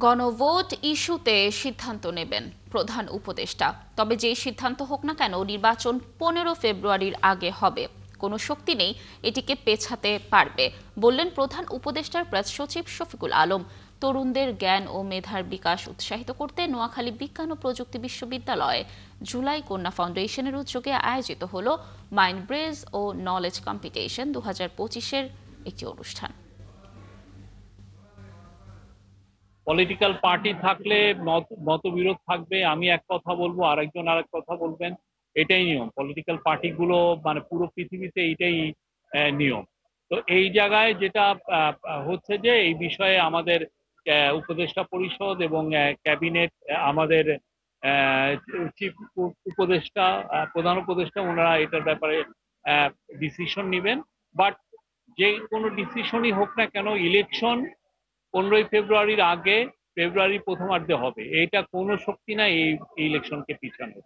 গণভোট ইস্যুতে সিদ্ধান্ত নেবেন প্রধান উপদেষ্টা। তবে যেই সিদ্ধান্ত হোক না কেন নির্বাচন 15 ফেব্রুয়ারির আগে হবে, কোনো শক্তি নেই এটিকে পেছাতে পারবে, বললেন প্রধান উপদেষ্টার প্রেস সচিব শফিকুল আলম। তরুণদের জ্ঞান ও মেধার বিকাশ উৎসাহিত করতে নোয়াখালী বিজ্ঞান ও প্রযুক্তি বিশ্ববিদ্যালয়ে জুলাই কন্যা ফাউন্ডেশনের উদ্যোগে আয়োজিত হল মাইন্ড ব্রেজ ও নলেজ কম্পিটিশন 2025-এর একটি অনুষ্ঠান। পলিটিক্যাল পার্টি থাকলে মতবিরোধ থাকবে, আমি এক কথা বলবো আরেকজন আরেক কথা বলবেন, এটাই নিয়ম। পলিটিক্যাল পার্টিগুলো মানে পুরো পৃথিবীতে এইটাই নিয়ম। তো এই জায়গায় যেটা হচ্ছে যে এই বিষয়ে আমাদের উপদেষ্টা পরিষদ এবং ক্যাবিনেট, আমাদের চিফ উপদেষ্টা, প্রধান উপদেষ্টা, ওনারা এটার ব্যাপারে ডিসিশন নেবেন। বাট যে কোনো ডিসিশনই হোক না কেন, ইলেকশন 15 ফেব্রুয়ারির আগে, ফেব্রুয়ারি প্রথমার্ধে হবে। এইটা কোনো শক্তি না এই ইলেকশনকে পিছানো।